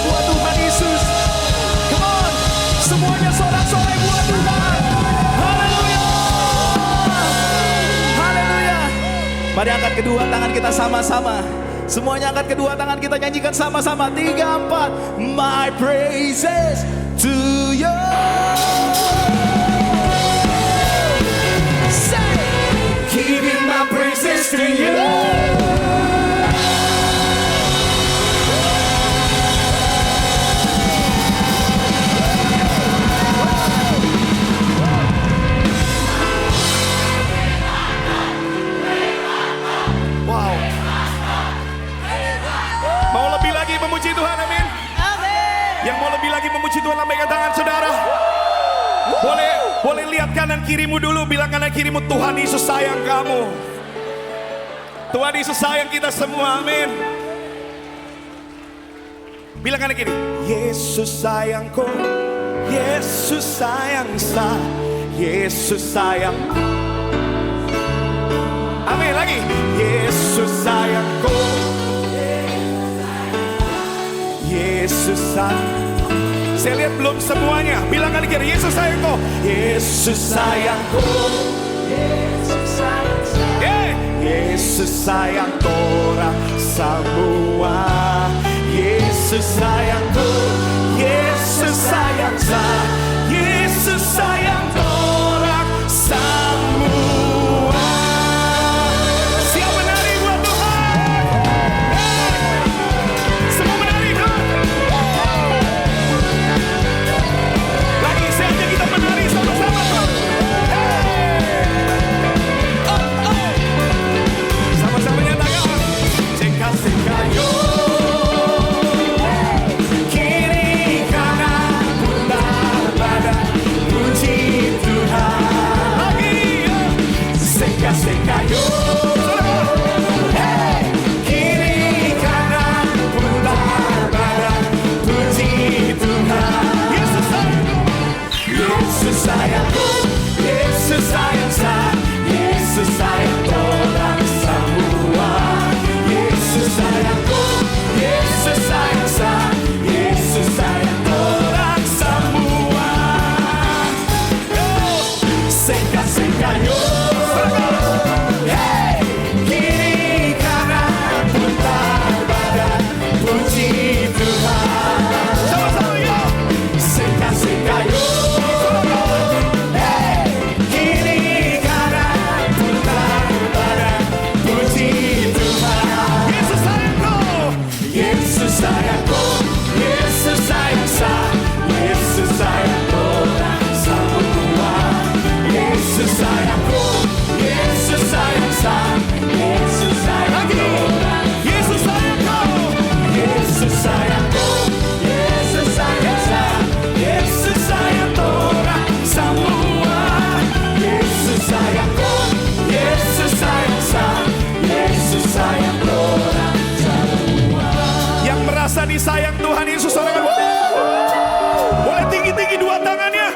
buat Tuhan Yesus. Come on, semuanya sorak-sorai buat Tuhan. Haleluya. Haleluya. Mari angkat kedua tangan kita sama-sama. Semuanya angkat kedua tangan kita, nyanyikan sama-sama. 3, 4. My praises to you. Say, giving my praises to you. Wow. Mau lebih lagi memuji Tuhan, amin. Yang mau lebih lagi memuji Tuhan, lambaikan tangan saudara. Boleh lihat kanan kirimu dulu, bilang kanan kirimu, Tuhan Yesus sayang kamu. Tuhan Yesus sayang kita semua, amin. Bilang kanan kiri, Yesus sayangku, Yesus sayang saya, Yesus sayang. Amin lagi, Yesus sayangku, Yesus sayang. Saya lihat belum semuanya. Bilang kali kiri, Yesus sayangku, Yesus sayangku, Yesus sayang saya, Yesus sayang orang semua. Yesus sayangku, Yesus sayang saya, Yesus sayang orang semua. Siap menari buat Tuhan. Semua menari Tuhan. Lagi saatnya kita menari sama-sama Tuhan. Sama-sama nyatakan, seka-seka yo. Kiri kanan putar badan, puji Tuhan. Lagi seka-seka yo. Kiri kanan putar badan, puji Tuhan. Yesus sayangku, Yesus sayangku, Yesus sayang saya, Yesus sayang orang semua. Yesus sayangku, Yesus sayang saya, Yesus sayang orang semua. Seka-seka yo. Hey, kiri kanan putar badan, puji Tuhan. Sama-sama yo. Seka-seka yo. Hey, kiri kanan putar badan, puji Tuhan. Yesus sayangku, Yesus sayangku, Yesus sayang saya, Yesus sayang orang semua. Yesus sayangku, Yesus sayang saya, Yesus sayang orang. Yesus sayangku, Yesus sayangku, Yesus sayang saya, Yesus sayang orang semua. Yesus sayangku, Yesus sayang saya, Yesus sayang orang semua. Yang merasa disayang Tuhan Yesus, saudara, boleh tinggi-tinggi dua tangannya.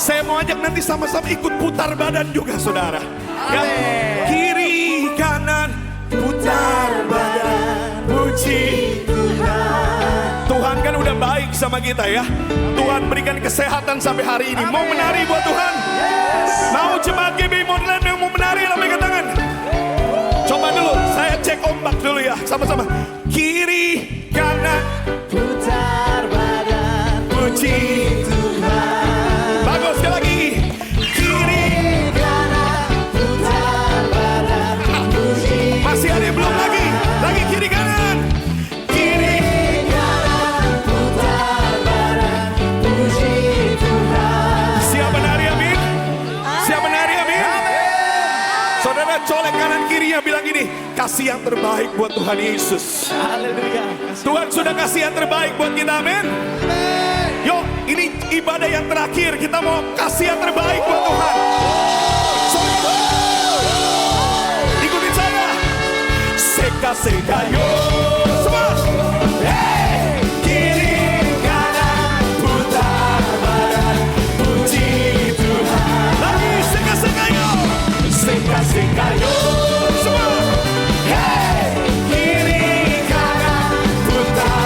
Saya mau ajak nanti sama-sama ikut putar badan juga saudara. Ya, kiri kanan putar badan, puji Tuhan. Tuhan kan udah baik sama kita ya. Tuhan berikan kesehatan sampai hari ini. Mau menari buat Tuhan? Mau jemaat GB Modern yang mau menari, lambaikan tangan. Coba dulu, saya cek ombak dulu ya, sama-sama. Kiri kanan putar badan, puji Tuhan. Bagus, sekali lagi. Kiri kanan putar badan, puji. Masih ada yang belum lagi. Lagi kiri kanan. Kiri kanan putar badan, puji Tuhan. Siap menari, amin. Siap menari, amin. Saudara colek kanan kirinya, bilang gini, kasih yang terbaik buat Tuhan Yesus. Haleluya. Tuhan sudah kasih yang terbaik buat kita, amin. Yuk, ini ibadah yang terakhir, kita mau kasih yang terbaik buat Tuhan. Ikutin saya. Seka-seka yo. Semua. Hey, kiri kanan putar badan, puji Tuhan. Lagi seka-seka yo. Seka-seka yo. Semua. Hey, kiri kanan putar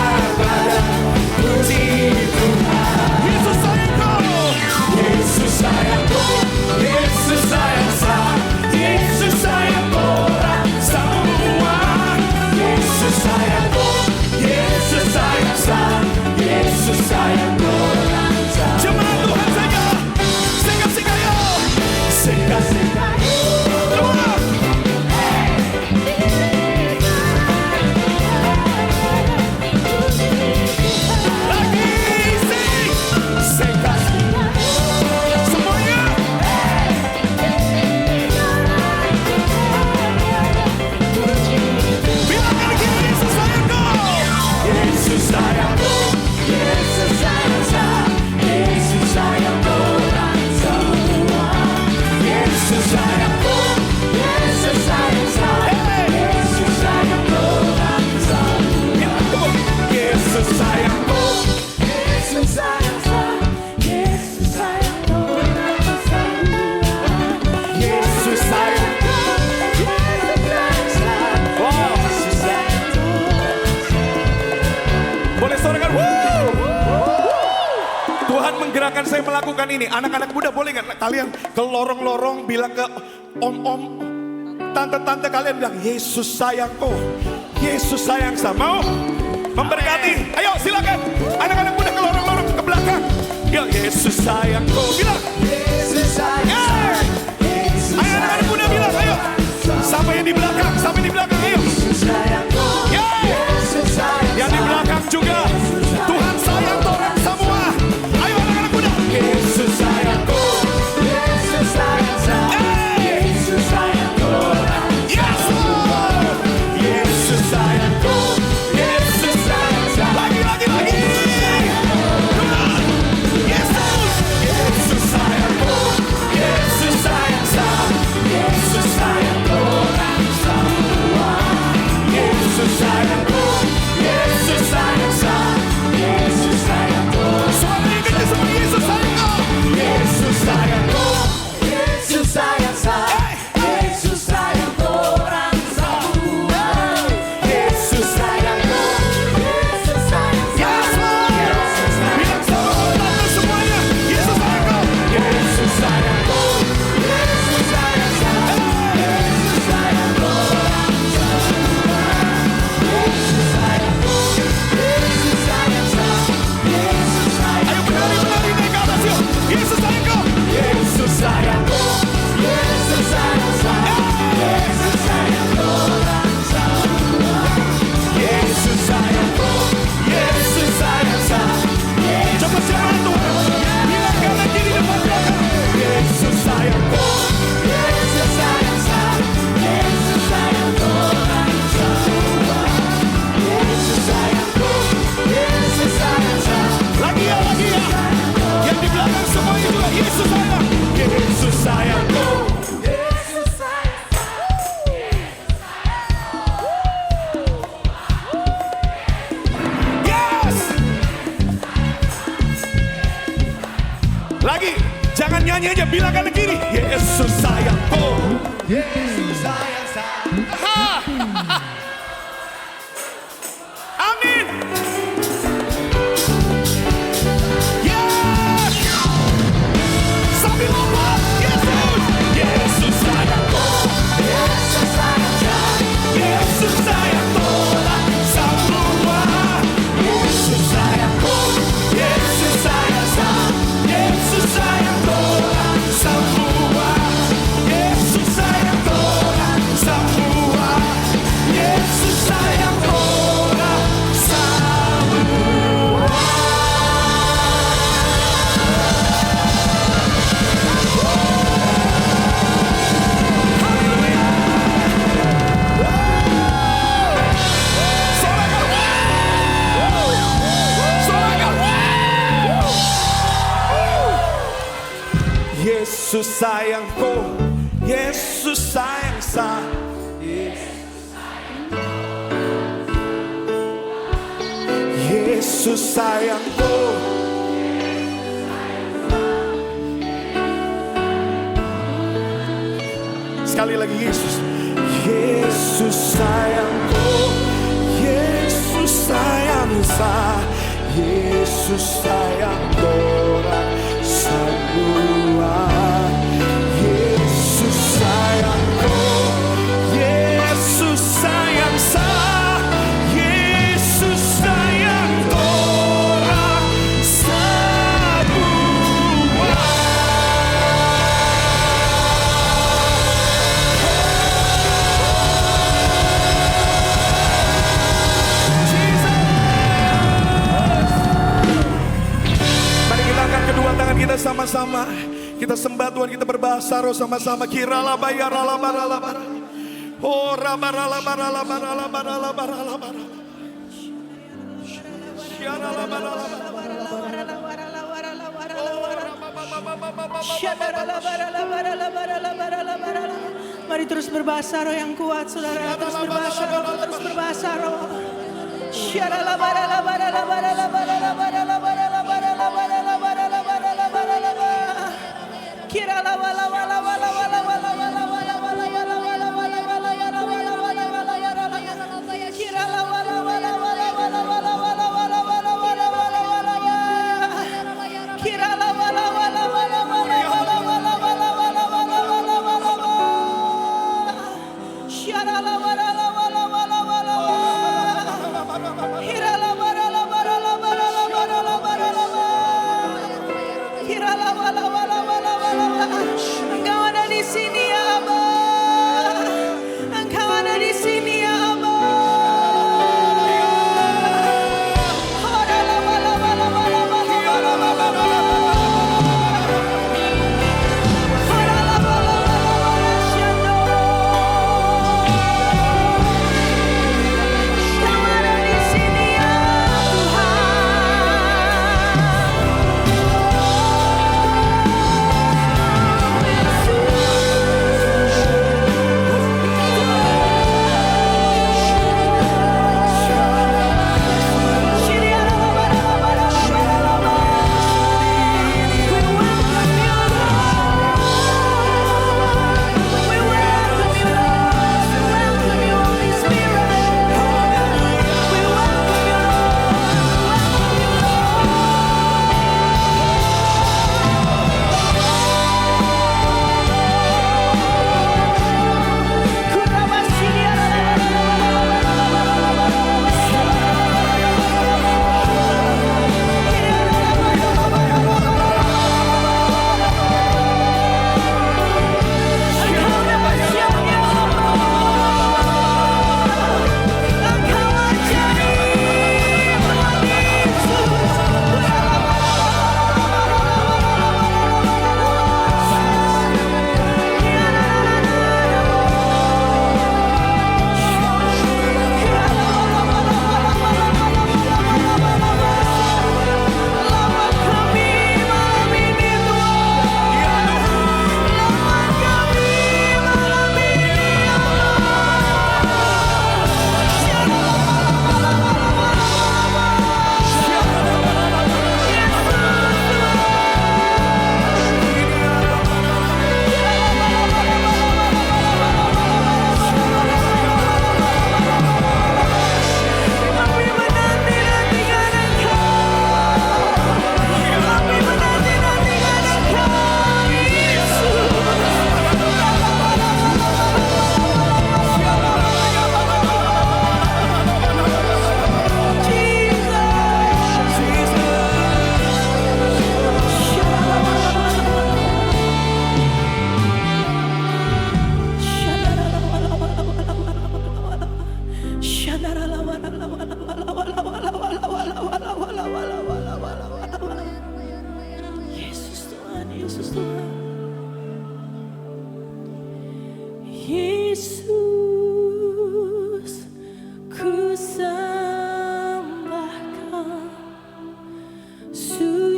gerakan saya melakukan ini. Anak-anak muda boleh nggak kalian ke lorong-lorong bilang ke om-om, tante-tante kalian bilang, Yesus sayangku, Yesus sayang sama. Mau memberkati? Ayo silakan. Anak-anak muda ke lorong-lorong ke belakang. Yo, Yesus sayangku. Bilang. Yesus sayang. Ayo anak-anak muda bilang, ayo. Sampai yang di belakang, sampai di belakang, ayo. Yesus sayangku. Yesus sayang. Yang di belakang juga. Tuhan sayang orang semua. Ayo anak-anak muda. Yesus sayangku. Yesus sayang. Yesus sayang orang. Yes, Lord. Yesus sayangku. Yesus sayang. Lagi. Yesus. Yesus sayangku. Yesus sayang. Yesus sayang orang semua. Yesus sayangku. Yesus sayang. Yesus sayang orang. Suaranya kencang semua. Yesus sayangku. Yesus sayangku. Yesus sayang. Yesus sayang orang semua. Yesus sayangku. Yesus sayang. Yes, Lord. Bilang sama orang semuanya. Yesus sayangku. Yesus sayangku. Yesus sayang. Yesus sayang orang semua. Yesus sayang. Yesus sayang. Yesus sayang. Ayo menari naik ke atas yuk. Yesus sayangku. Yesus sayangku. Yesus sayang. Yesus sayang orang semua. Yesus sayangku. Yesus sayang. Coba siapa Tuhan? Bilang kanan kiri depan belakang. Yesus sayangku. Yesus sayang. Yesus sayang orang semua. Yesus sayangku. Yesus sayang. Lagi ya. Yang di belakang semuanya juga. Yesus sayang. Yesus sayangku. Yesus sayang. Yes. Lagi. Jangan nyanyi aja. Bilang kanan kiri. Yesus sayangku. Yesus sayang. Ha. Amin. Yes. Sambil lompat. Yesus. Yesus sayangku. Yesus sayang. Yesus sayang orang semua. Yesus sayangku. Yesus sayang. Yesus sayang orang semua. Yesus sayang orang semua. Yesus sayang orang semua. Yesus sayangku, Yesus sayang Yesus sayangku. Sekali lagi Yesus. Yesus sayangku, Yesus sayang Yesus sayang orang semua. Yesus sayangku, Yesus sayang Yesus sayang orang semua. Mari kita angkat kedua tangan kita sama-sama. Kita sembah Tuhan, kita berbahasa roh sama-sama. Kirala bayarala barala bara. Oh rabarala barala barala barala barala bara. Syarala barala Mari terus berbahasa roh yang kuat, saudara. Terus berbahasa roh, terus berbahasa roh. Kira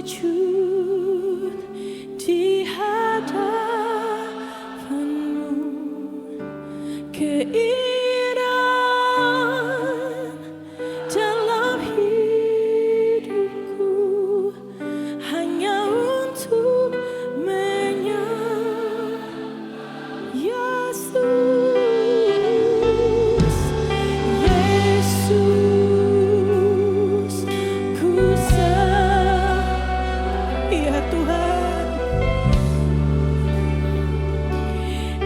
sujud di hadapan-Mu, keindahan dalam hidupku hanya untuk menyembah Yesus, Yesus, ku ya Tuhan,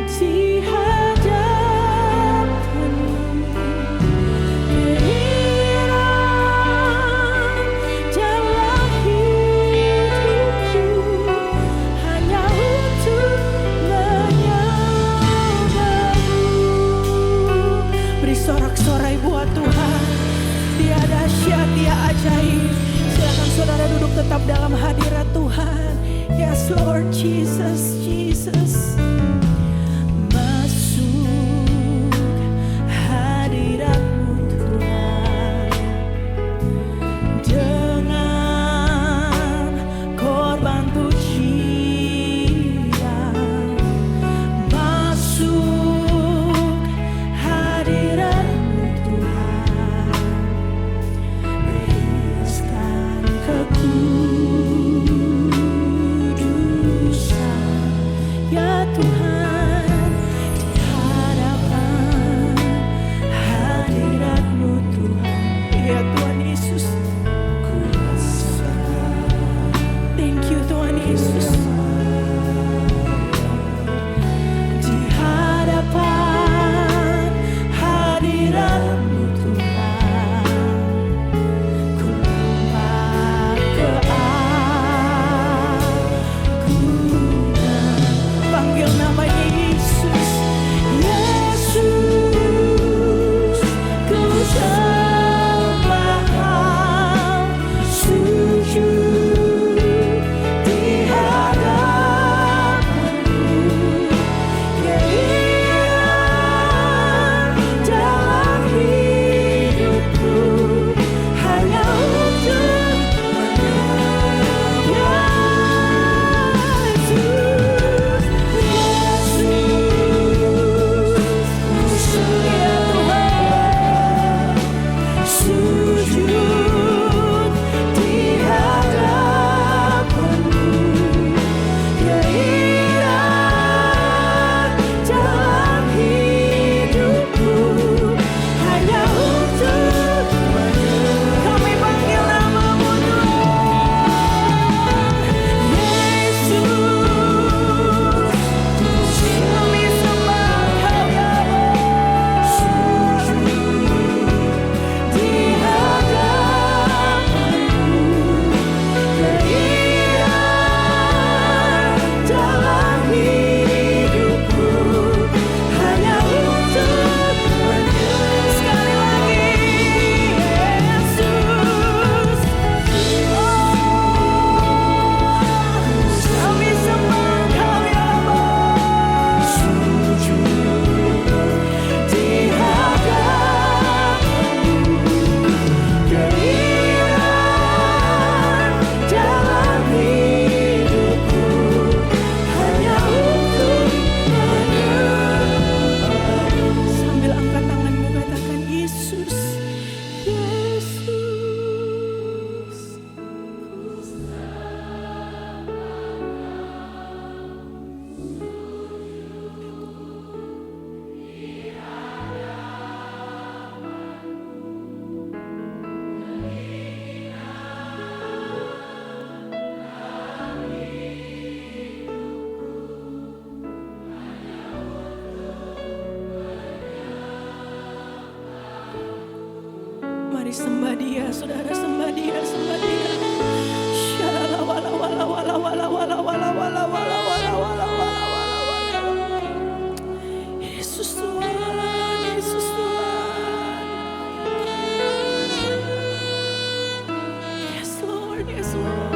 di hadapan-Mu, keindahan dalam hidupku hanya untuk menyembah-Mu. Beri sorak-sorai buat Tuhan, Dia dahsyat, Dia ajaib. Silakan saudara duduk tetap dalam hadirat Tuhan. Yes Lord Jesus, Jesus. Masuk hadirat-Mu Tuhan, dengan korban pujian. Masuk hadirat-Mu Tuhan, riaskan kekudusan ya Tuhan, di hadapan hadirat-Mu Tuhan. Ya Tuhan Yesus, kuasa. Thank you Tuhan Yesus. Di hadapan hadirat-Mu Tuhan, ku lompat keagungan. Panggil namanya Yesus, Yesus, ku sembah Kau, sujud di hadapan-Mu, keindahan dalam hidupku hanya untuk menyembah Yesus, Yesus, ya Tuhan, sujud di hadapan-Mu, keindahan dalam hidupku hanya untuk menyembah. Kami panggil nama-Mu Tuhan, Yesus, kami sembah Kau ya Allah. Sujud di hadapan-Mu, keindahan dalam hidupku hanya untuk menyembah. Sekali lagi, Yesus, kami sembah Kau ya Allah. Sujud di hadapan-Mu, keindahan dalam hidupku hanya untuk menyembah. Sambil angkat tanganmu katakan Yesus, Yesus. Mari sembah Dia, saudara, sembah Dia, sembah Dia. Shalala wala wala wala wala wala wala wala wala wala wala wala wala. Yesus Tuhan, Yesus Tuhan. Yes Lord, yes Lord.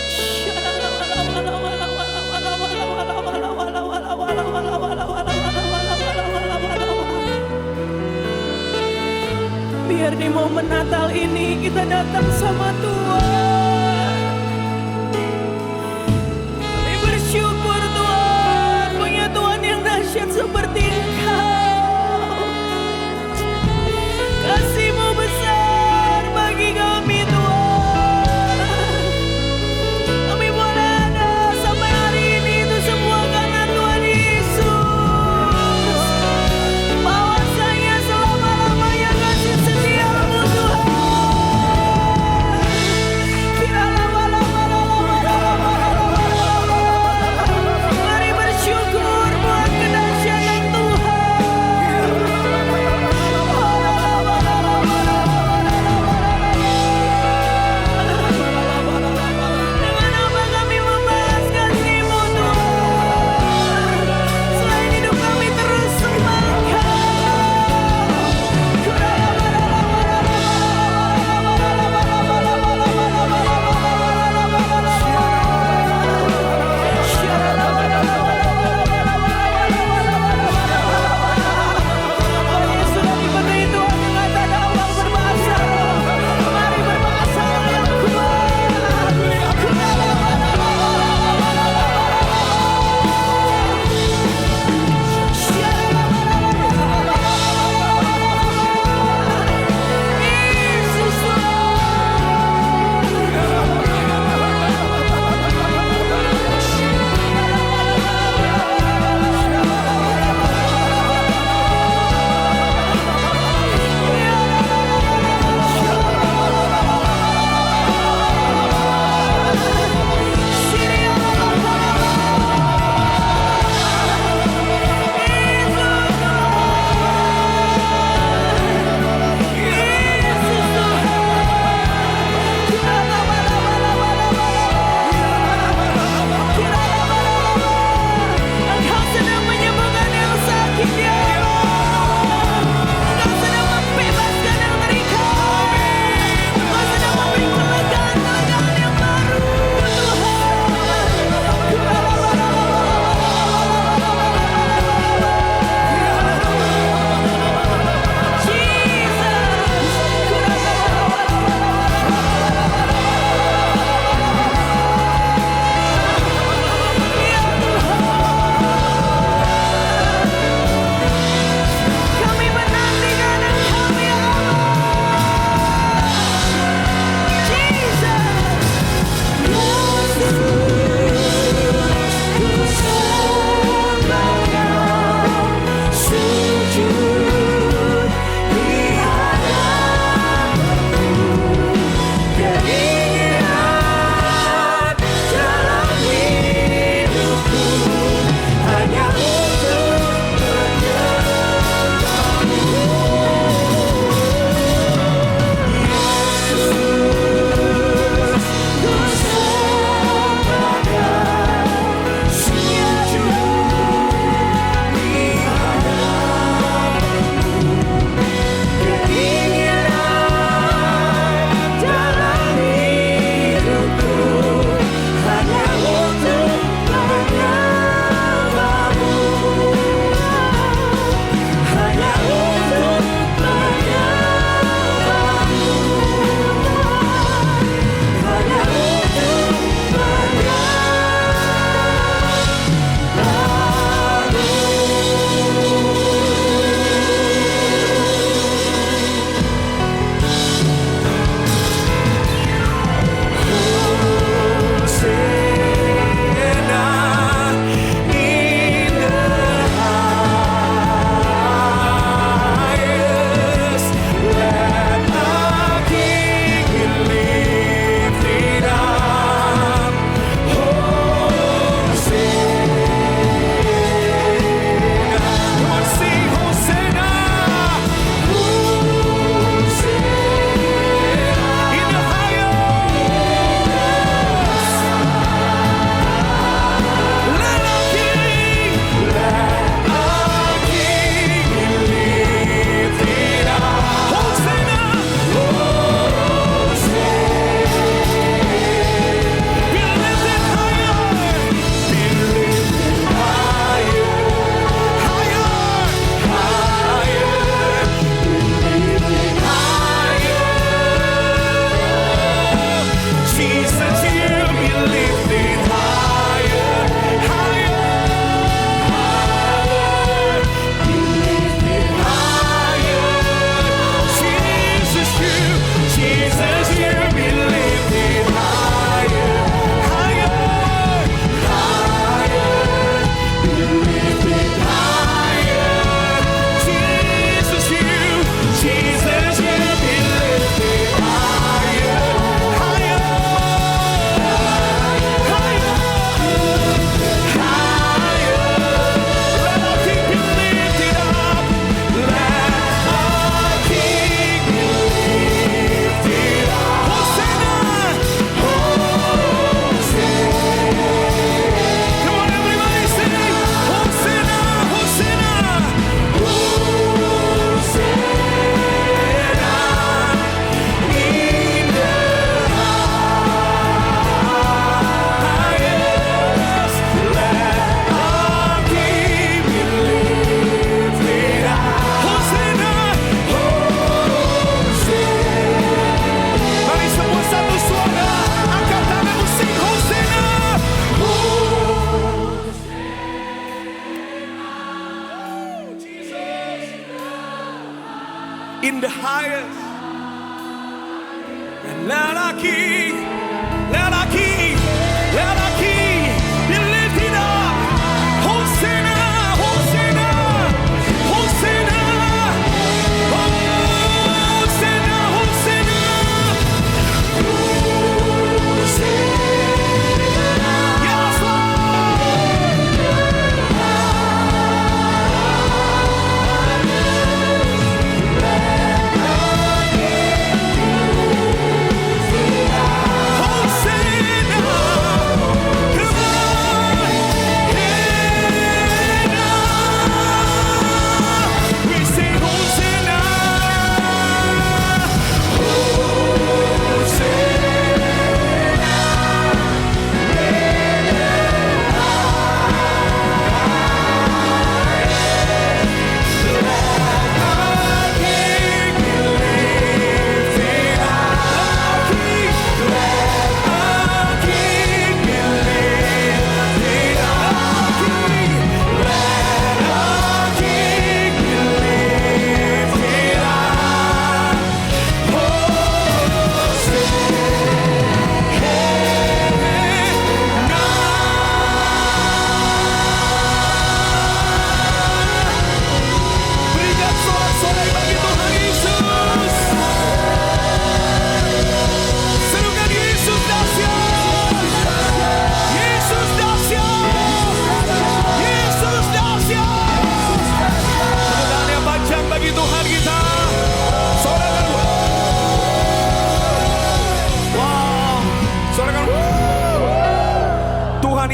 Shalala wala wala wala wala wala wala wala wala wala wala wala wala wala wala wala wala wala wala wala. momen Natal ini kita datang sama Tuhan. Kami bersyukur Tuhan, punya Tuhan yang dahsyat seperti Engkau. Kasih-Mu besar bagi kami Tuhan. Kami boleh ada sampai hari ini itu semua karena Tuhan Yesus. Bahwasanya selama-lamanya kasih setia-Mu Tuhan. highest. And let our King, let our King, let our King be lifted up. Hosanna, Hosanna, Hosanna, Hosanna, Hosanna. Yes,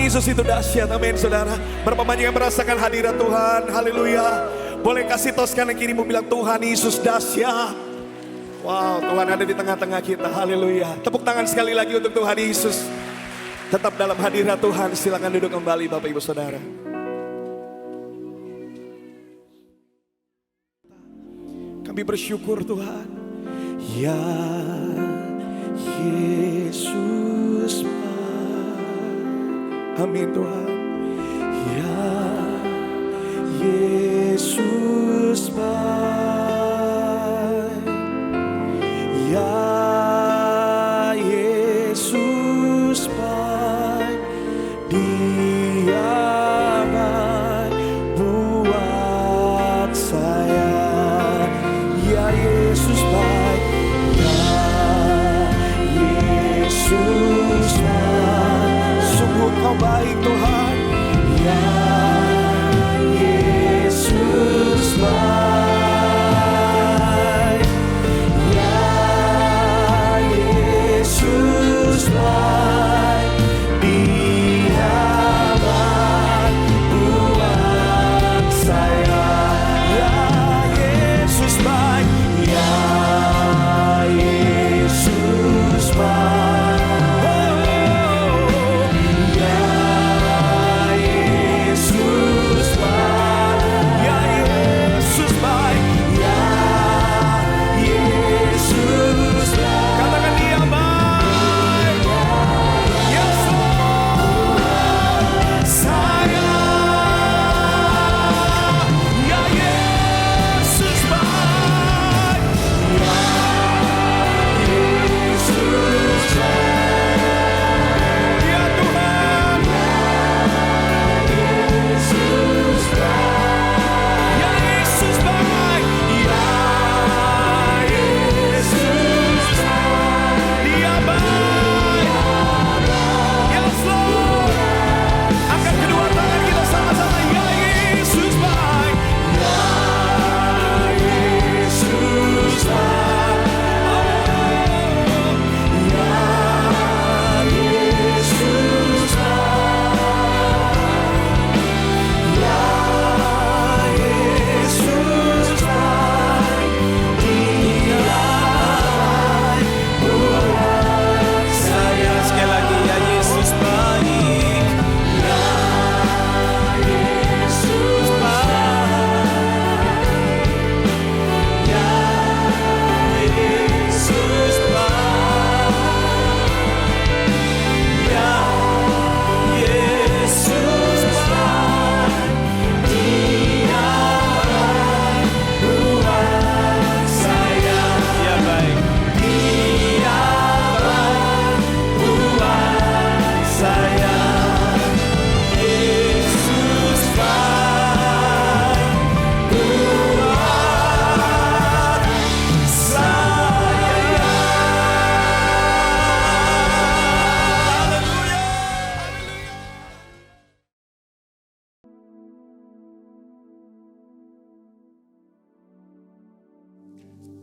Yesus itu dahsyat, amin saudara. Berapa banyak yang merasakan hadirat Tuhan, haleluya. Boleh kasih tos kanan kirimu bilang Tuhan Yesus dahsyat. Wow, Tuhan ada di tengah-tengah kita, haleluya. Tepuk tangan sekali lagi untuk Tuhan Yesus. Tetap dalam hadirat Tuhan, silakan duduk kembali Bapak Ibu Saudara. Kami bersyukur Tuhan. Ya Yesus, amin Tuhan. Ya Yesus baik. Ya Yesus baik. Dia baik buat saya. Ya Yesus baik. Ya Yesus baik. Sungguh Kau baik Tuhan.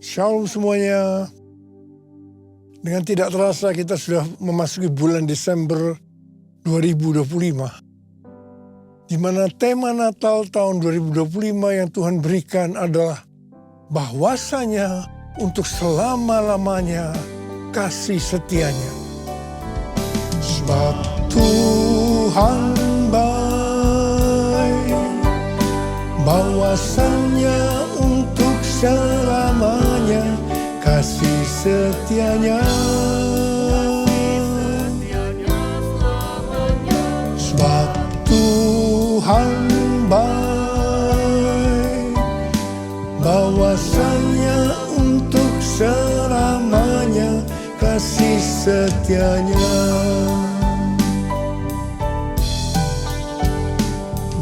Shalom semuanya. Dengan tidak terasa kita sudah memasuki bulan Desember 2025. Di mana tema Natal tahun 2025 yang Tuhan berikan adalah bahwasanya untuk selama-lamanya kasih setianya. Sebab Tuhan baik, bahwasanya untuk selamanya kasih setianya. Sebab Tuhan baik, bahwasanya untuk selamanya kasih setianya.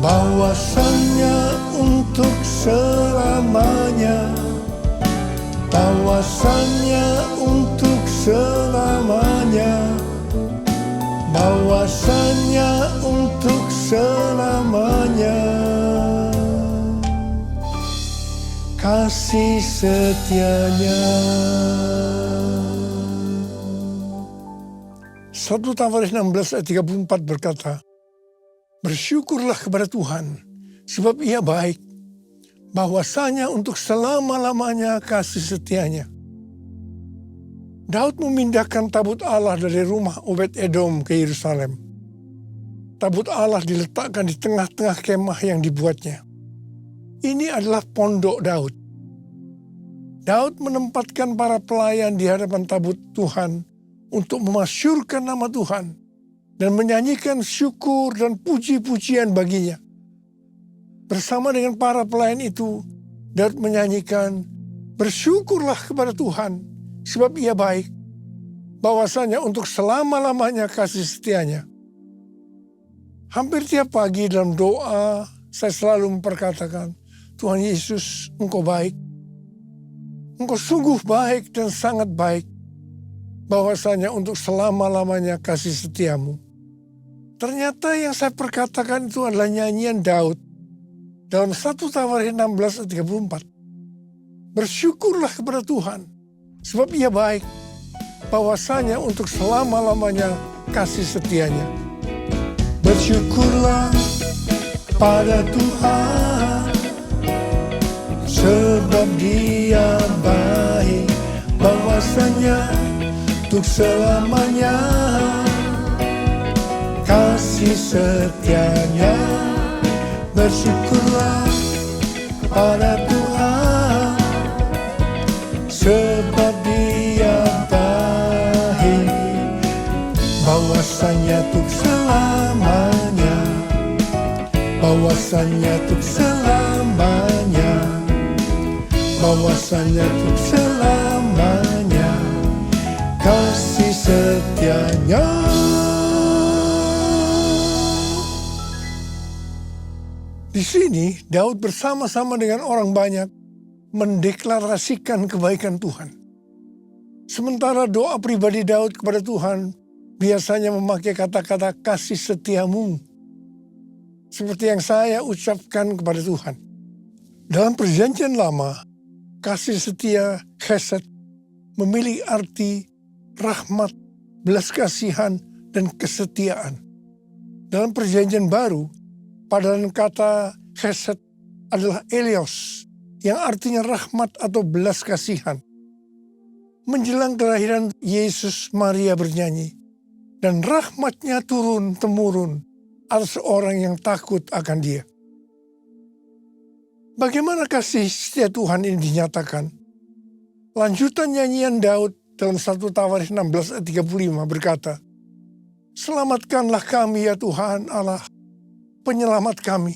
Bahwasanya untuk selamanya, bahwasanya untuk selamanya, bahwasanya untuk selamanya kasih setianya. 1 Tawaris 16 ayat 34 berkata, bersyukurlah kepada Tuhan, sebab Ia baik, bahwasanya untuk selama-lamanya kasih setianya. Daud memindahkan tabut Allah dari rumah Obed-Edom ke Yerusalem. Tabut Allah diletakkan di tengah-tengah kemah yang dibuatnya. Ini adalah pondok Daud. Daud menempatkan para pelayan di hadapan tabut Tuhan untuk memasyurkan nama Tuhan dan menyanyikan syukur dan puji-pujian baginya. Bersama dengan para pelayan itu, Daud menyanyikan, bersyukurlah kepada Tuhan, sebab Ia baik, bahwasanya untuk selama-lamanya kasih setianya. Hampir tiap pagi dalam doa, saya selalu memperkatakan, Tuhan Yesus, Engkau baik. Engkau sungguh baik dan sangat baik, bahwasanya untuk selama-lamanya kasih setiamu. Ternyata yang saya perkatakan itu adalah nyanyian Daud dalam 1 Tawaris 16 ayat 34. Bersyukurlah kepada Tuhan, sebab Ia baik, bahwasanya untuk selama-lamanya kasih setianya. Bersyukurlah kepada Tuhan, sebab Dia baik, bahwasanya untuk selamanya kasih setianya. Bersyukurlah kepada Tuhan, sebab Dia baik, bahwasanya untuk selamanya, bahwasanya untuk selamanya, bahwasanya untuk selamanya kasih setianya. Di sini Daud bersama-sama dengan orang banyak mendeklarasikan kebaikan Tuhan. Sementara doa pribadi Daud kepada Tuhan biasanya memakai kata-kata kasih setiamu. Seperti yang saya ucapkan kepada Tuhan. Dalam perjanjian lama, kasih setia, chesed, memiliki arti rahmat, belas kasihan, dan kesetiaan. Dalam perjanjian baru, padanan kata chesed adalah elios, yang artinya rahmat atau belas kasihan. Menjelang kelahiran Yesus, Maria bernyanyi, dan rahmatnya turun-temurun atas orang yang takut akan Dia. Bagaimana kasih setia Tuhan ini dinyatakan? Lanjutan nyanyian Daud dalam 1 Tawaris 16 ayat 35 berkata, selamatkanlah kami ya Tuhan Allah, penyelamat kami.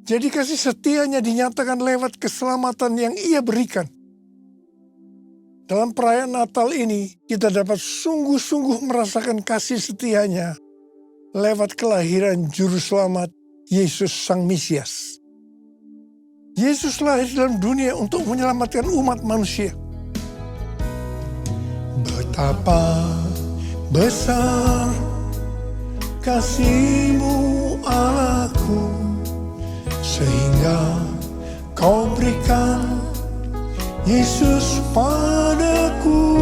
Jadi kasih setianya dinyatakan lewat keselamatan yang Ia berikan. Dalam perayaan Natal ini, kita dapat sungguh-sungguh merasakan kasih setianya lewat kelahiran Juru Selamat Yesus Sang Mesias. Yesus lahir dalam dunia untuk menyelamatkan umat manusia. Betapa besar kasih-Mu Allahku, sehingga Kau berikan Yesus padaku,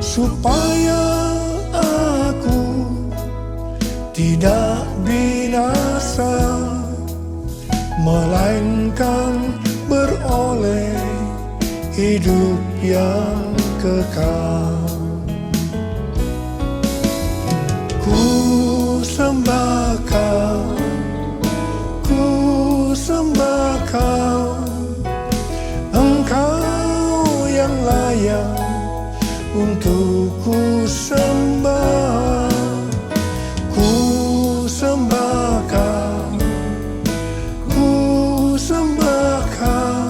supaya aku tidak binasa, melainkan beroleh hidup yang kekal. Ku sembah Kau, ku sembah Kau, Engkau yang layak untuk ku sembah. Ku sembah Kau, ku sembah Kau,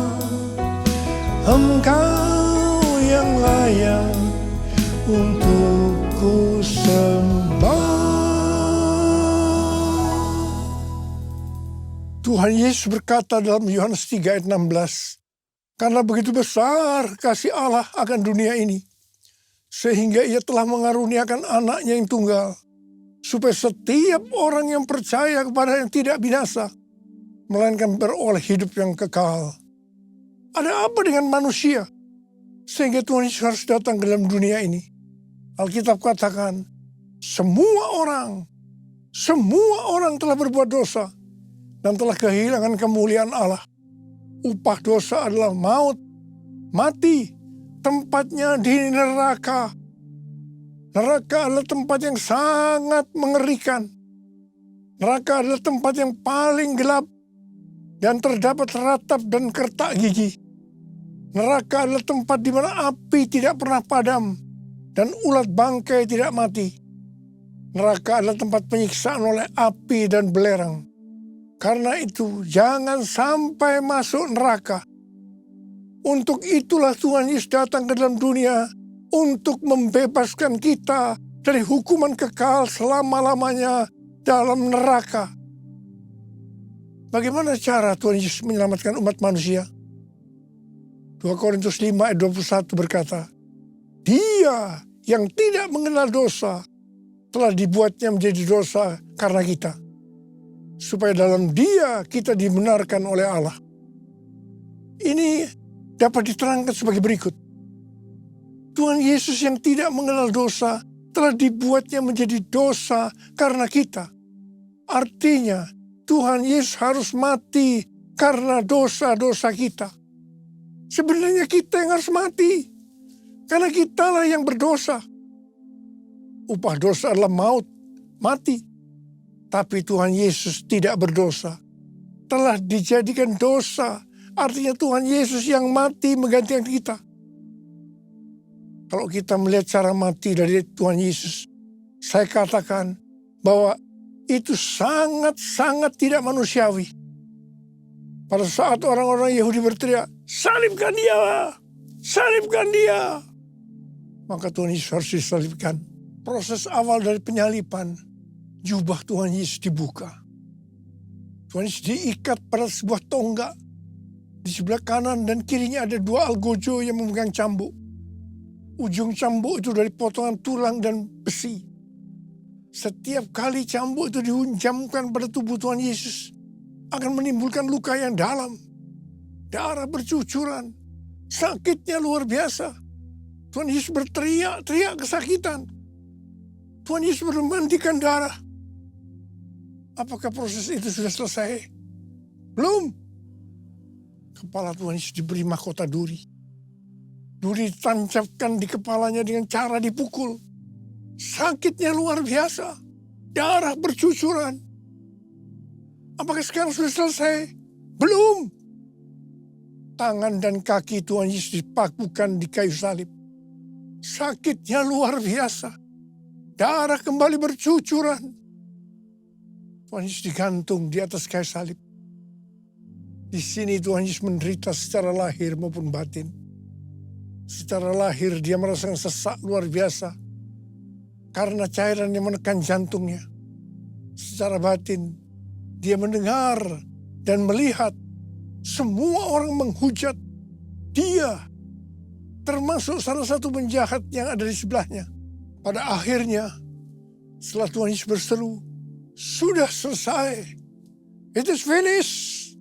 Engkau yang layak untuk ku sembah. Tuhan Yesus berkata dalam Yohanes 3 ayat 16, karena begitu besar kasih Allah akan dunia ini, sehingga Ia telah mengaruniakan anaknya yang tunggal, supaya setiap orang yang percaya kepada yang tidak binasa, melainkan beroleh hidup yang kekal. Ada apa dengan manusia sehingga Tuhan Yesus harus datang ke dalam dunia ini? Alkitab katakan, semua orang telah berbuat dosa dan telah kehilangan kemuliaan Allah. Upah dosa adalah maut, mati, tempatnya di neraka. Neraka adalah tempat yang sangat mengerikan. Neraka adalah tempat yang paling gelap dan terdapat ratap dan kertak gigi. Neraka adalah tempat di mana api tidak pernah padam dan ulat bangkai tidak mati. Neraka adalah tempat penyiksaan oleh api dan belerang. Karena itu, jangan sampai masuk neraka. Untuk itulah Tuhan Yesus datang ke dalam dunia untuk membebaskan kita dari hukuman kekal selama-lamanya dalam neraka. Bagaimana cara Tuhan Yesus menyelamatkan umat manusia? 2 Korintus 5 ayat 21 berkata, Dia yang tidak mengenal dosa telah dibuatnya menjadi dosa karena kita, supaya dalam Dia kita dibenarkan oleh Allah. Ini dapat diterangkan sebagai berikut. Tuhan Yesus yang tidak mengenal dosa telah dibuatnya menjadi dosa karena kita. Artinya, Tuhan Yesus harus mati karena dosa-dosa kita. Sebenarnya kita yang harus mati, karena kitalah yang berdosa. Upah dosa adalah maut, mati. Tapi Tuhan Yesus tidak berdosa, telah dijadikan dosa. Artinya Tuhan Yesus yang mati menggantikan kita. Kalau kita melihat cara mati dari Tuhan Yesus, saya katakan bahwa itu sangat-sangat tidak manusiawi. Pada saat orang-orang Yahudi berteriak, salibkan dia, salibkan dia, maka Tuhan Yesus harus disalibkan. Proses awal dari penyalipan, jubah Tuhan Yesus dibuka. Tuhan Yesus diikat pada sebuah tonggak. Di sebelah kanan dan kirinya ada 2 algojo yang memegang cambuk. Ujung cambuk itu dari potongan tulang dan besi. Setiap kali cambuk itu dihunjamkan pada tubuh Tuhan Yesus, akan menimbulkan luka yang dalam. Darah bercucuran. Sakitnya luar biasa. Tuhan Yesus berteriak-teriak kesakitan. Tuhan Yesus memandikan darah. Apakah proses itu sudah selesai? Belum. Kepala Tuhan Yesus diberi mahkota duri. Duri ditancapkan di kepalanya dengan cara dipukul. Sakitnya luar biasa. Darah bercucuran. Apakah sekarang sudah selesai? Belum. Tangan dan kaki Tuhan Yesus dipakukan di kayu salib. Sakitnya luar biasa. Darah kembali bercucuran. Tuhan Yesus digantung di atas kayu salib. Di sini Tuhan Yesus menderita secara lahir maupun batin. Secara lahir dia merasakan sesak luar biasa karena cairan yang menekan jantungnya. Secara batin dia mendengar dan melihat semua orang menghujat dia, termasuk salah satu penjahat yang ada di sebelahnya. Pada akhirnya, setelah Tuhan Yesus berseru, sudah selesai. It is finished.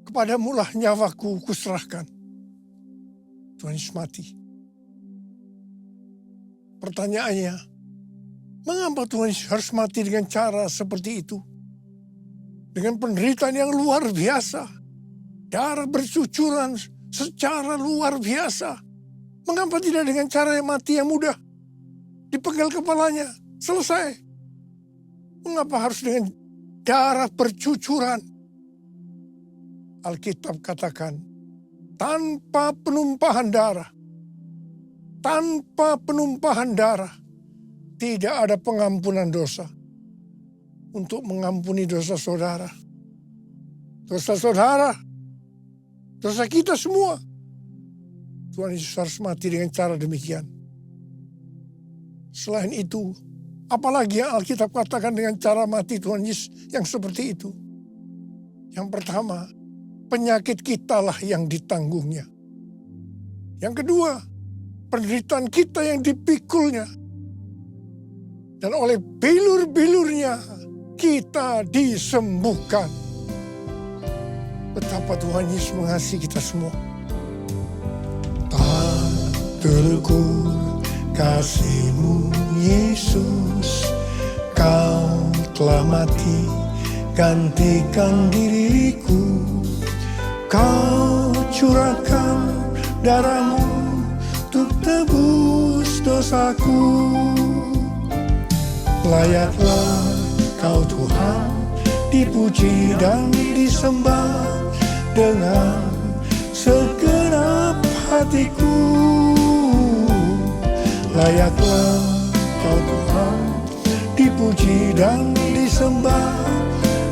Kepadamulah nyawaku kuserahkan. Tuhan Yesus mati. Pertanyaannya, mengapa Tuhan Yesus harus mati dengan cara seperti itu? Dengan penderitaan yang luar biasa. Darah bercucuran secara luar biasa. Mengapa tidak dengan cara yang mati yang mudah? Dipenggal kepalanya, selesai. Mengapa harus dengan darah bercucuran? Alkitab katakan, tanpa penumpahan darah, tidak ada pengampunan dosa. Untuk mengampuni dosa saudara, dosa kita semua, Tuhan Yesus harus mati dengan cara demikian. Selain itu, apalagi yang Alkitab katakan dengan cara mati Tuhan Yesus yang seperti itu? Yang pertama, penyakit kitalah yang ditanggungnya. Yang kedua, penderitaan kita yang dipikulnya. Dan oleh bilur-bilurnya kita disembuhkan. Betapa Tuhan Yesus mengasihi kita semua. Tak terukur kasih-Mu Yesus, Kau telah mati gantikan diriku. Kau curahkan darah-Mu untuk tebus dosaku. Layaklah Kau Tuhan dipuji dan disembah dengan segenap hatiku. Layaklah Kau Tuhan dipuji dan disembah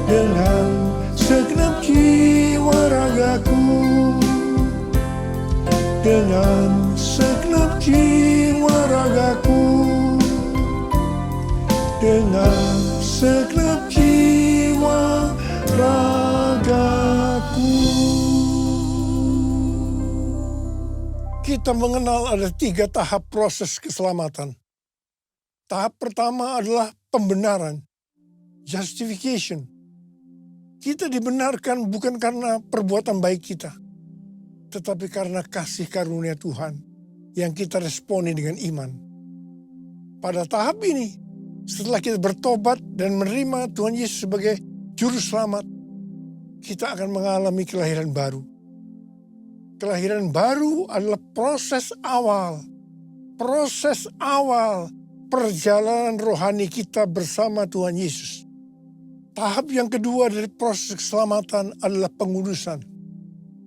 dengan segenap jiwa ragaku. Dengan segenap jiwa ragaku. Dengan segenap jiwa ragaku. Kita mengenal ada 3 tahap proses keselamatan. Tahap pertama adalah pembenaran, justification. Kita dibenarkan bukan karena perbuatan baik kita, tetapi karena kasih karunia Tuhan yang kita responi dengan iman. Pada tahap ini, setelah kita bertobat dan menerima Tuhan Yesus sebagai Juru Selamat, kita akan mengalami kelahiran baru. Kelahiran baru adalah proses awal perjalanan rohani kita bersama Tuhan Yesus. Tahap yang kedua dari proses keselamatan adalah pengudusan,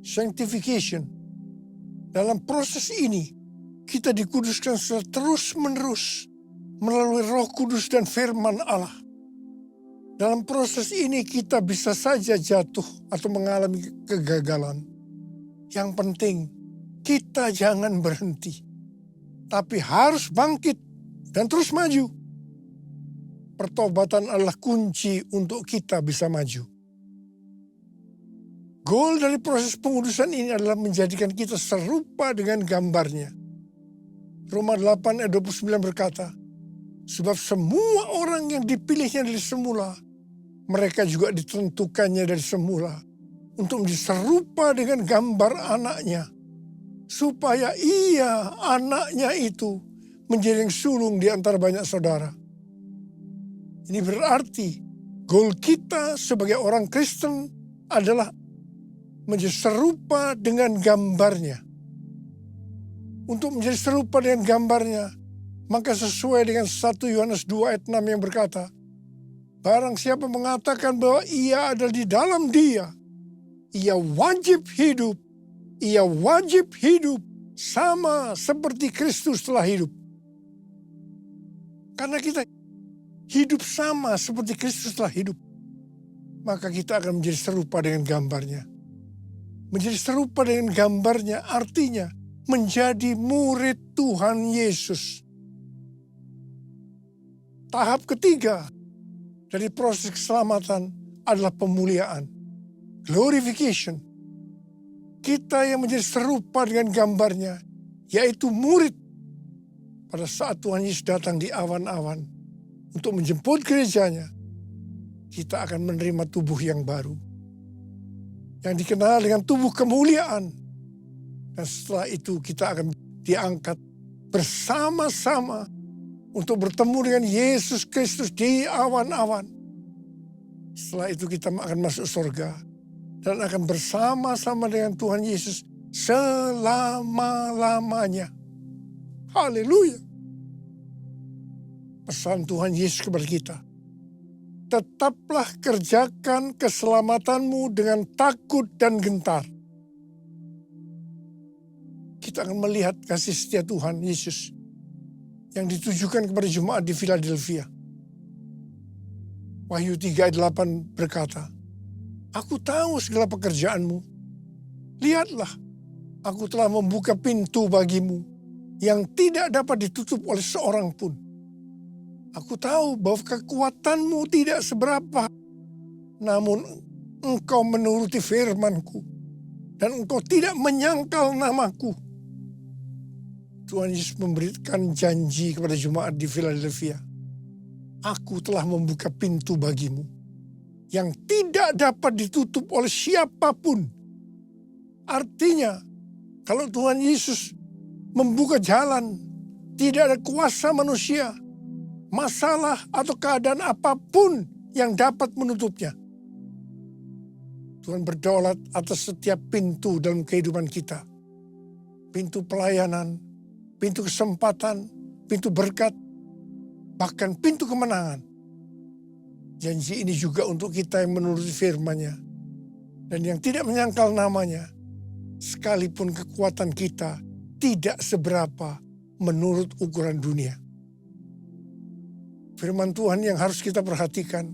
sanctification. Dalam proses ini, kita dikuduskan secara terus-menerus melalui Roh Kudus dan firman Allah. Dalam proses ini kita bisa saja jatuh atau mengalami kegagalan. Yang penting kita jangan berhenti, tapi harus bangkit dan terus maju. Pertobatan adalah kunci untuk kita bisa maju. Goal dari proses pengudusan ini adalah menjadikan kita serupa dengan gambarnya. Roma 8 ayat 29 berkata, sebab semua orang yang dipilihnya dari semula, mereka juga ditentukannya dari semula untuk menjadi serupa dengan gambar anaknya, supaya ia, anaknya itu, menjadi yang sulung di antara banyak saudara. Ini berarti goal kita sebagai orang Kristen adalah menjadi serupa dengan gambarnya. Untuk menjadi serupa dengan gambarnya, maka sesuai dengan 1 Yohanes 2 ayat 6 yang berkata, barang siapa mengatakan bahwa ia ada di dalam dia, ia wajib hidup sama seperti Kristus telah hidup. Karena kita hidup sama seperti Kristus telah hidup, maka kita akan menjadi serupa dengan gambarnya. Menjadi serupa dengan gambarnya artinya menjadi murid Tuhan Yesus. Tahap ketiga dari proses keselamatan adalah pemuliaan, glorification. Kita yang menjadi serupa dengan gambarnya, yaitu murid. Pada saat Tuhan Yesus datang di awan-awan untuk menjemput gerejanya, kita akan menerima tubuh yang baru. yang dikenal dengan tubuh kemuliaan. Dan setelah itu kita akan diangkat bersama-sama untuk bertemu dengan Yesus Kristus di awan-awan. Setelah itu kita akan masuk surga dan akan bersama-sama dengan Tuhan Yesus selama-lamanya. Haleluya. Pesan Tuhan Yesus kepada kita. Tetaplah kerjakan keselamatanmu dengan takut dan gentar. Kita akan melihat kasih setia Tuhan Yesus yang ditujukan kepada jemaat di Philadelphia. Wahyu 3 ayat 8 berkata, "Aku tahu segala pekerjaanmu. Lihatlah, aku telah membuka pintu bagimu yang tidak dapat ditutup oleh seorang pun. Aku tahu bahwa kekuatanmu tidak seberapa, namun engkau menuruti firman-Ku dan engkau tidak menyangkal namaku." Tuhan Yesus memberikan janji kepada jemaat di Philadelphia. Aku telah membuka pintu bagimu yang tidak dapat ditutup oleh siapapun. Artinya, kalau Tuhan Yesus membuka jalan, tidak ada kuasa manusia, masalah atau keadaan apapun yang dapat menutupnya. Tuhan berdaulat atas setiap pintu dalam kehidupan kita. Pintu pelayanan, pintu kesempatan, pintu berkat, bahkan pintu kemenangan. Janji ini juga untuk kita yang menuruti firman-Nya dan yang tidak menyangkal namanya, sekalipun kekuatan kita tidak seberapa menurut ukuran dunia. Firman Tuhan yang harus kita perhatikan,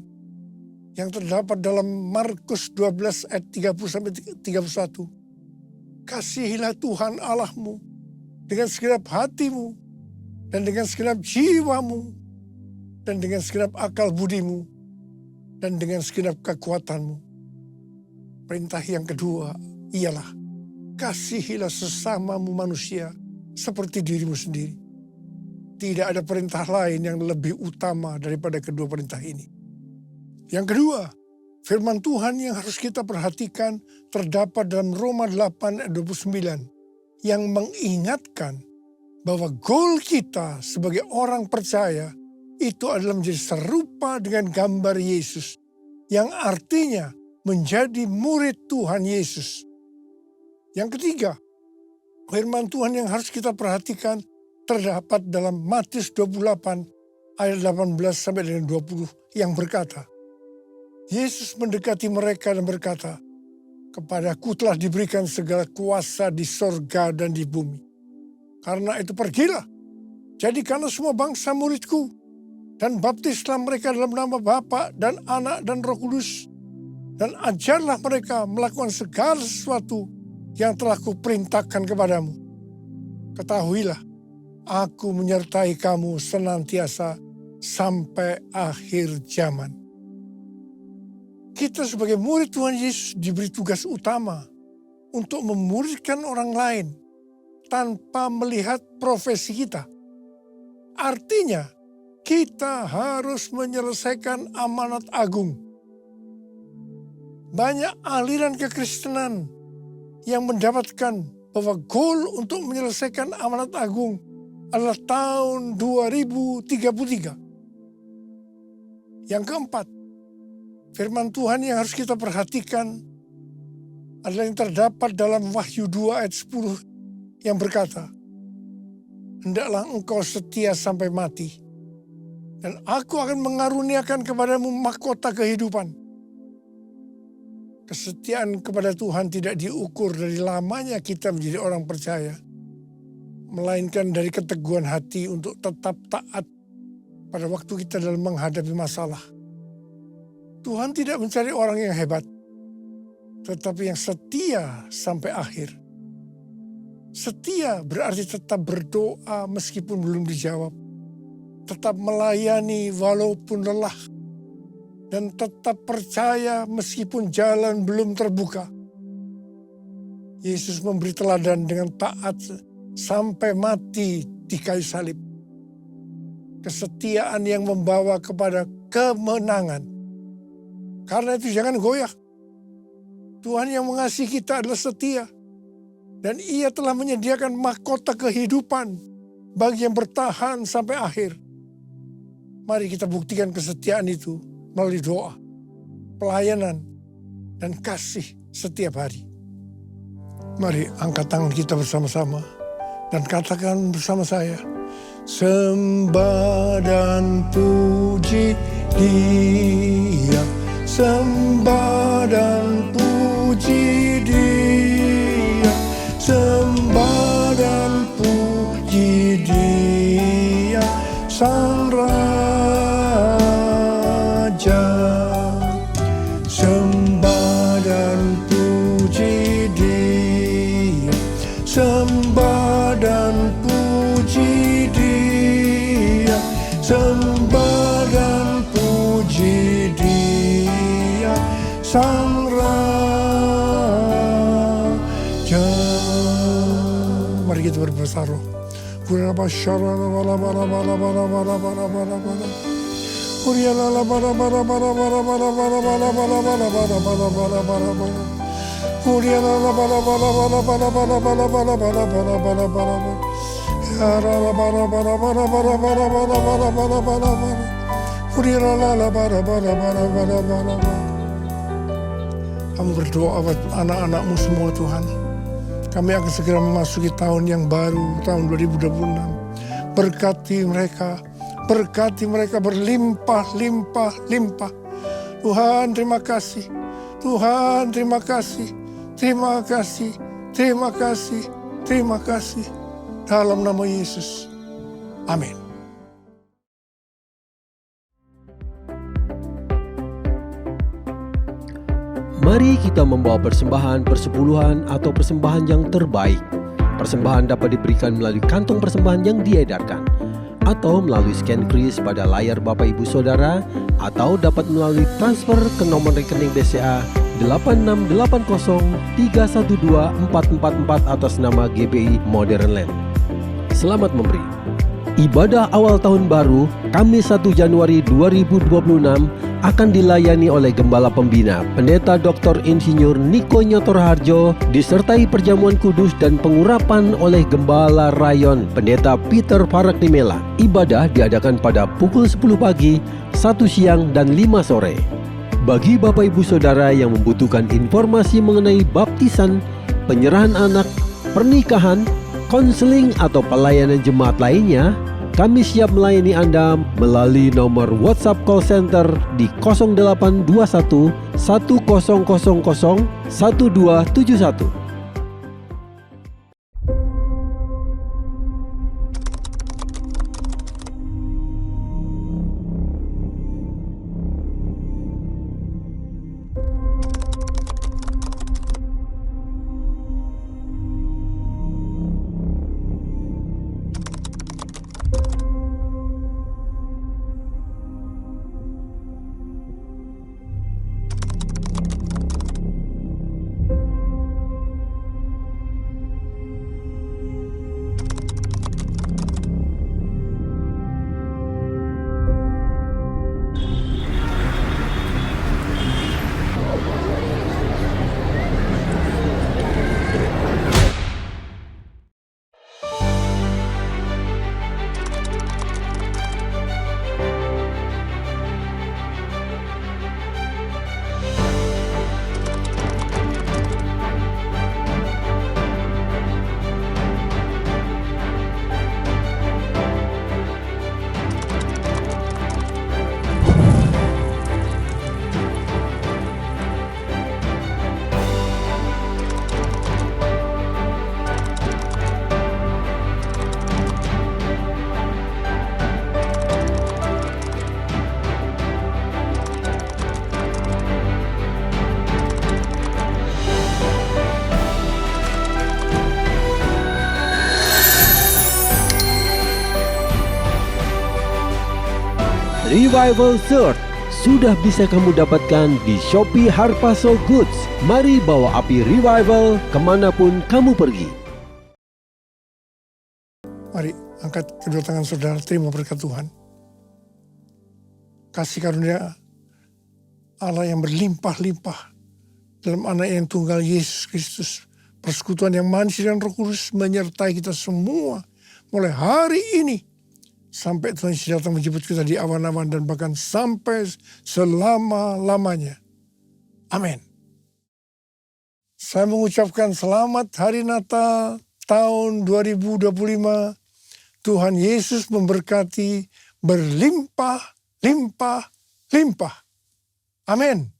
yang terdapat dalam Markus 12 ayat 30-31. Kasihilah Tuhan Allahmu dengan segenap hatimu, dan dengan segenap jiwamu, dan dengan segenap akal budimu, dan dengan segenap kekuatanmu. Perintah yang kedua ialah, kasihilah sesamamu manusia seperti dirimu sendiri. Tidak ada perintah lain yang lebih utama daripada kedua perintah ini. Yang kedua, firman Tuhan yang harus kita perhatikan terdapat dalam Roma 8 ayat 29 yang mengingatkan bahwa goal kita sebagai orang percaya itu adalah menjadi serupa dengan gambar Yesus, yang artinya menjadi murid Tuhan Yesus. Yang ketiga, firman Tuhan yang harus kita perhatikan terdapat dalam Matius 28 ayat 18 sampai dengan 20 yang berkata, Yesus mendekati mereka dan berkata, "Kepadaku telah diberikan segala kuasa di sorga dan di bumi. Karena itu pergilah, jadikanlah semua bangsa muridku, dan baptislah mereka dalam nama Bapa dan Anak dan Roh Kudus, dan ajarlah mereka melakukan segala sesuatu yang telah kuperintahkan kepadamu. Ketahuilah, aku menyertai kamu senantiasa sampai akhir zaman." Kita sebagai murid Tuhan Yesus diberi tugas utama untuk memuridkan orang lain tanpa melihat profesi kita. Artinya, kita harus menyelesaikan amanat agung. Banyak aliran kekristenan yang mendapatkan bahwa goal untuk menyelesaikan amanat agung adalah tahun 2033. Yang keempat, firman Tuhan yang harus kita perhatikan adalah yang terdapat dalam Wahyu 2 ayat 10 yang berkata, "Hendaklah engkau setia sampai mati, dan aku akan mengaruniakan kepadamu mahkota kehidupan." Kesetiaan kepada Tuhan tidak diukur dari lamanya kita menjadi orang percaya, melainkan dari keteguhan hati untuk tetap taat pada waktu kita dalam menghadapi masalah. Tuhan tidak mencari orang yang hebat, tetapi yang setia sampai akhir. Setia berarti tetap berdoa meskipun belum dijawab, tetap melayani walaupun lelah, dan tetap percaya meskipun jalan belum terbuka. Yesus memberi teladan dengan taat sampai mati di kayu salib. Kesetiaan yang membawa kepada kemenangan. Karena itu jangan goyah. Tuhan yang mengasihi kita adalah setia. Dan Ia telah menyediakan mahkota kehidupan bagi yang bertahan sampai akhir. Mari kita buktikan kesetiaan itu melalui doa, pelayanan, dan kasih setiap hari. Mari angkat tangan kita bersama-sama dan katakan bersama saya, sembah dan puji Dia, sembah dan puji Dia, sembah dan puji Dia, Sang Raja. Sembah dan puji Dia, sembah dan puji Dia, sembah dan puji Dia, Sang Raja. Mari kita berbesar. Kami berdoa buat anak-anak-Mu semua Tuhan. Kami akan segera memasuki tahun yang baru, tahun 2026. Berkati mereka berlimpah-limpah-limpah. Tuhan terima kasih, Tuhan terima kasih, terima kasih, terima kasih, terima kasih. Dalam nama Yesus, amin. Mari kita membawa persembahan, persepuluhan, atau persembahan yang terbaik. Persembahan dapat diberikan melalui kantong persembahan yang diedarkan, atau melalui scan kris pada layar Bapak Ibu Saudara, atau dapat melalui transfer ke nomor rekening BCA 8680312444 atas nama GBI Modern Land. Selamat memberi. Ibadah awal tahun baru, Kamis 1 Januari 2026 akan dilayani oleh Gembala Pembina, Pendeta Dr. Insinyur Niko Nyotor Harjo, disertai perjamuan kudus dan pengurapan oleh Gembala Rayon, Pendeta Peter Paraknimela. Ibadah diadakan pada pukul 10 pagi, 1 siang, dan 5 sore. Bagi Bapak Ibu Saudara yang membutuhkan informasi mengenai baptisan, penyerahan anak, pernikahan, konseling, atau pelayanan jemaat lainnya, kami siap melayani Anda melalui nomor WhatsApp call center di 0821 1000 1271. Revival Shirt sudah bisa kamu dapatkan di Shopee Harpaso Goods. Mari bawa api revival kemanapun kamu pergi. Mari angkat kedua tangan saudara, terima berkat Tuhan. Kasih karunia Allah yang berlimpah-limpah dalam anak yang tunggal Yesus Kristus. Persekutuan yang manis dan Roh Kudus menyertai kita semua mulai hari ini sampai Tuhan Yesus datang menjemput kita di awan-awan dan bahkan sampai selama-lamanya. Amin. Saya mengucapkan selamat Hari Natal tahun 2025. Tuhan Yesus memberkati berlimpah, limpah, limpah. Amin.